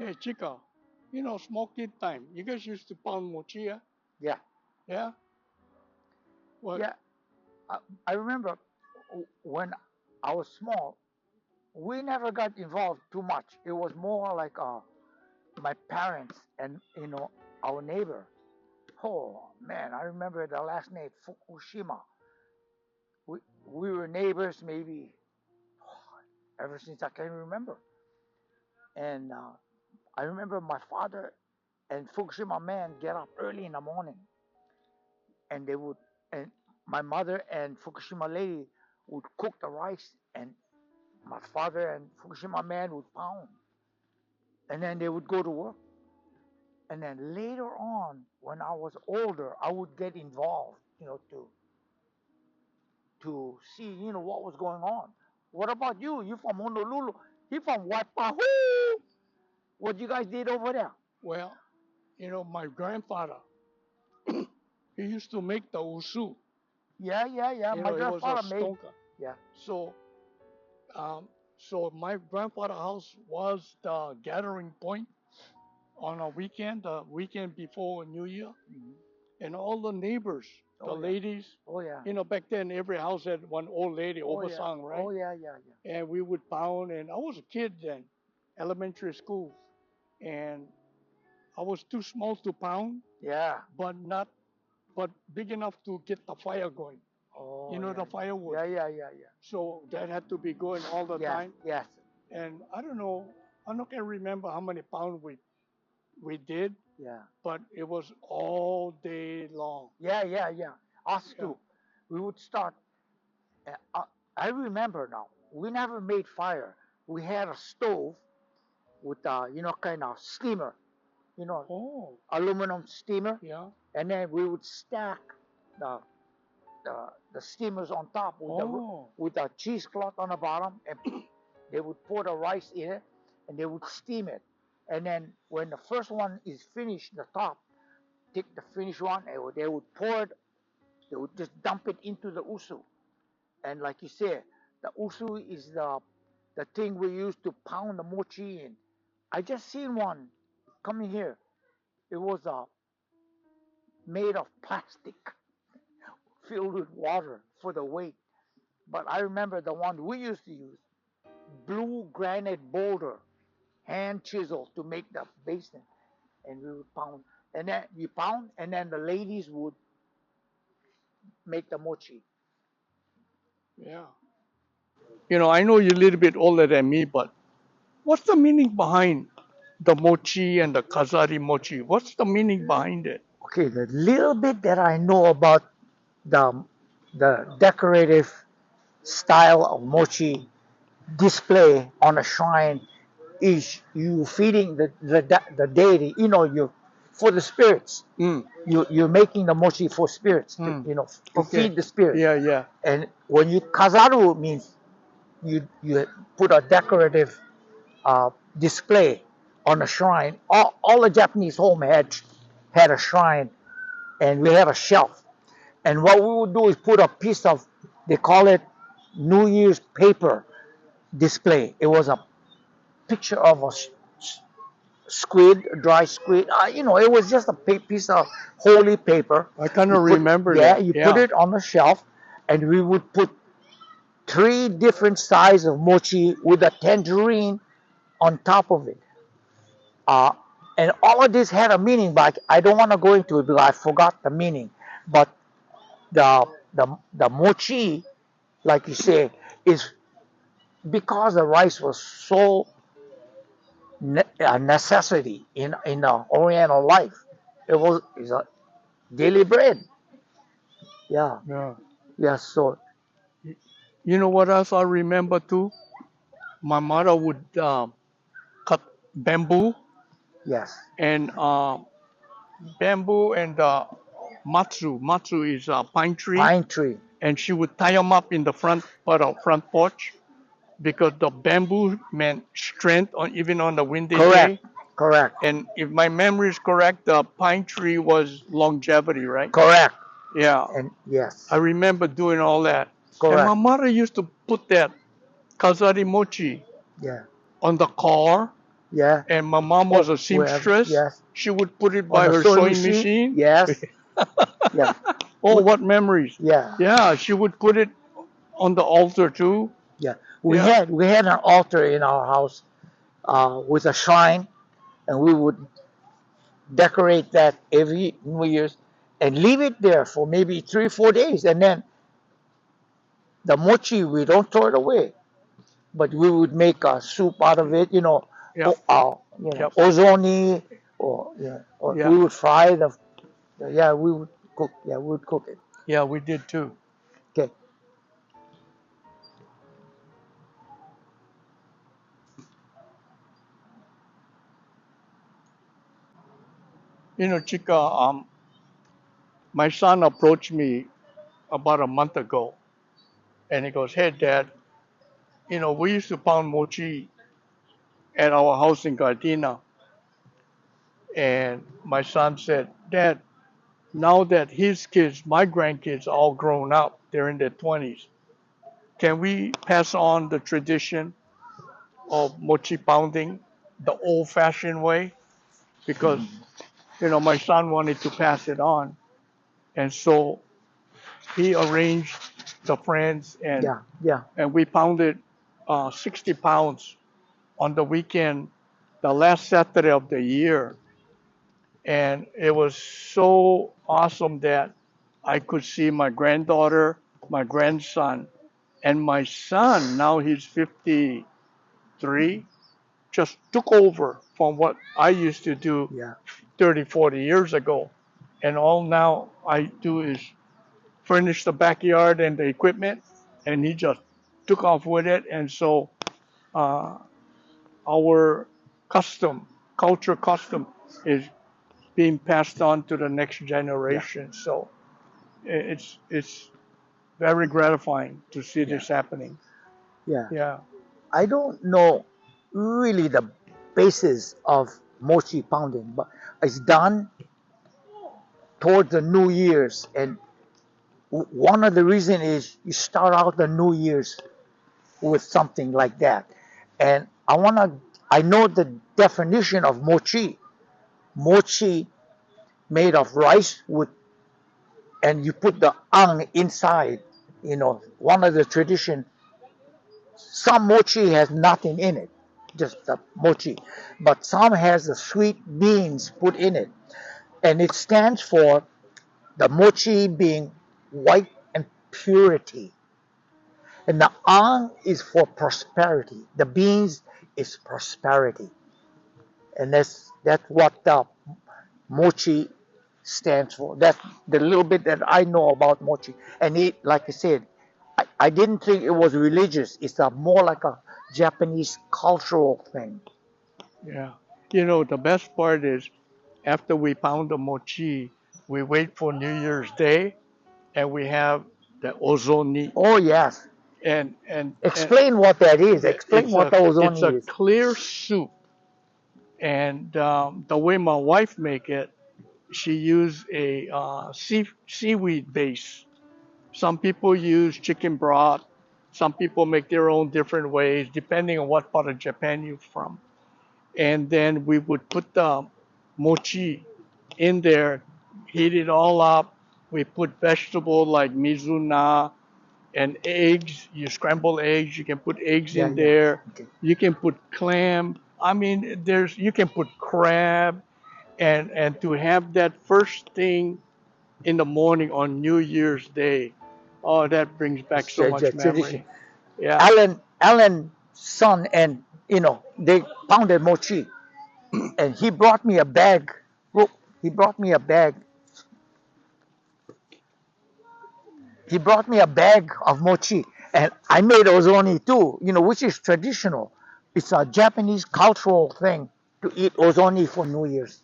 Hey, Chika, small kid time. You guys used to pound mochi, yeah? Yeah, Yeah? What? yeah. I, I remember when I was small, we never got involved too much. It was more like my parents and our neighbor. Oh man, I remember the last name Fukushima. We were neighbors maybe ever since I can remember. And I remember my father and Fukushima man get up early in the morning, and they would and my mother and Fukushima lady would cook the rice, and my father and Fukushima man would pound, and then they would go to work. And then later on, when I was older, I would get involved, to see, what was going on. What about you? You from Honolulu? He from Waipahu? What you guys did over there? Well, my grandfather, he used to make the usu. Yeah, yeah, yeah. My It was a grandfather made. stonka. Yeah. So, so my grandfather's house was the gathering point on a weekend, the weekend before New Year. Mhm. And all the neighbors, the Oh yeah. ladies, Oh yeah. back then every house had one old lady, Oh yeah. oversung, right? Oh yeah, yeah, yeah. And we would pound, and I was a kid then, elementary school, and I was too small to pound, Yeah. but not, but big enough to get the fire going. Oh You know, yeah. the firewood. Yeah, yeah, yeah, yeah. So that had to be going all the Yes, time. yes. And I don't know, I don't can remember how many pounds we did, Yeah. but it was all day long. Yeah, yeah, yeah. Us Yeah. too. We would start. Uh, uh, I remember now. We never made fire. We had a stove with kind of steamer, you know, Oh, aluminum steamer, yeah. and then we would stack the the steamers on top with Oh, a cheesecloth on the bottom, and they would pour the rice in it, and they would steam it. And then when the first one is finished, the top, take the finished one, and they would pour it. They would just dump it into the usu. And like you said, the usu is the thing we use to pound the mochi in. I just seen one coming here. It was made of plastic filled with water for the weight. But I remember the one we used to use, blue granite boulder, hand chisel to make the basin, and we would pound. And then you pound, and then the ladies would make the mochi. yeah. I know you're a little bit older than me, but what's the meaning behind the mochi and the kazari mochi? What's the meaning behind it? Okay, the little bit that I know about the the decorative style of mochi display on a shrine is you feeding the deity, you for the spirits. Mm, You're making the mochi for spirits, mm. to Okay. feed the spirits. Yeah, yeah. And when you kazaru means you put a decorative display on a shrine. All the Japanese home had a shrine, and we had a shelf. And what we would do is put a piece of, they call it New Year's paper display. It was a picture of a squid, a dry squid. It was just a piece of holy paper. I kind You of put, remember yeah, that. you put Yeah. it on the shelf, and we would put three different sizes of mochi with a tangerine on top of it. Uh, and all of this had a meaning, but I don't want to go into it because I forgot the meaning. But the mochi, like you say, is because the rice was so a necessity in the Oriental life. It was is a daily bread. Yeah, Yeah. yeah. So You know what else I remember too? My mother would cut bamboo yes, and matsu. Matsu is a pine tree, pine tree. and she would tie them up in the front part of front porch because the bamboo meant strength on even on the windy Correct, day. correct, And if my memory is correct, the pine tree was longevity, right? correct. Yeah, And yes, I remember doing all that. And my correct. mother used to put that kazari mochi Yeah, on the car Yeah. And my mom was Oh, a wherever. seamstress. Yes. She would put it On by the her sewing sewing machine. machine. Yes. Yeah. Oh, We, what memories! yeah. Yeah, she would put it on the altar too. Yeah. Yeah, We had an altar in our house with a shrine, and we would decorate that every New Year's and leave it there for maybe 3 or 4 days, and then the mochi we don't throw it away, but we would make a soup out of it. yep, yep, Ozoni, or yeah, we would fry yeah, we would cook. Yeah, we would cook it. yeah. We did too. Okay. Chika, my son approached me about a month ago, and he goes, "Hey, Dad, we used to pound mochi at our house in Gardena." And my son said, "Dad, now that his kids, my grandkids, are all grown up, they're in their 20s, can we pass on the tradition of mochi pounding the old-fashioned way?" Because my son wanted to pass it on, and so he arranged the friends, and Yeah, yeah, we pounded 60 pounds on the weekend, the last Saturday of the year, and it was so awesome that I could see my granddaughter, my grandson, and my son. Now he's 53, just took over from what I used to do yeah, 30, 40 years ago. And all now I do is furnish the backyard and the equipment, and he just took off with it. And so uh, our custom, culture custom, is being passed on to the next yeah, generation. So it's very gratifying to see yeah, this happening. yeah. Yeah, I don't know really the basis of mochi pounding, but it's done towards the New Year's, and one of the reason is you start out the New Year's with something like that. And I know the definition of mochi. Mochi made of rice with, and you put the ang inside. One of the tradition, some mochi has nothing in it, just the mochi, but some has the sweet beans put in it. And it stands for the mochi being white and purity. And the ang is for prosperity. The beans is prosperity. And that's what the mochi stands for. That's the little bit that I know about mochi. And like I said, I didn't think it was religious. It's more like a Japanese cultural thing. yeah. The best part is after we pound the mochi, we wait for New Year's Day, and we have the ozoni. Oh yes. And Explain what that is. the, Explain what the it's a ozoni is. clear soup, and the way my wife make it, she use a seaweed base. Some people use chicken broth. Some people make their own different ways, depending on what part of Japan you're from. And then we would put the mochi in there, heat it all up. We put vegetable like mizuna and eggs. You scramble eggs. You can put eggs Yeah, in yeah. there. Okay. You can put clam. I mean, you can put crab, and to have that first thing in the morning on New Year's Day, oh, that brings back It's so much tradition. memory. Yeah, Alan's son, and they pounded mochi, and he brought me a bag. Look, he brought me a bag. He brought me a bag of mochi, and I made ozoni too. Which is traditional. It's a Japanese cultural thing to eat ozoni for New Year's.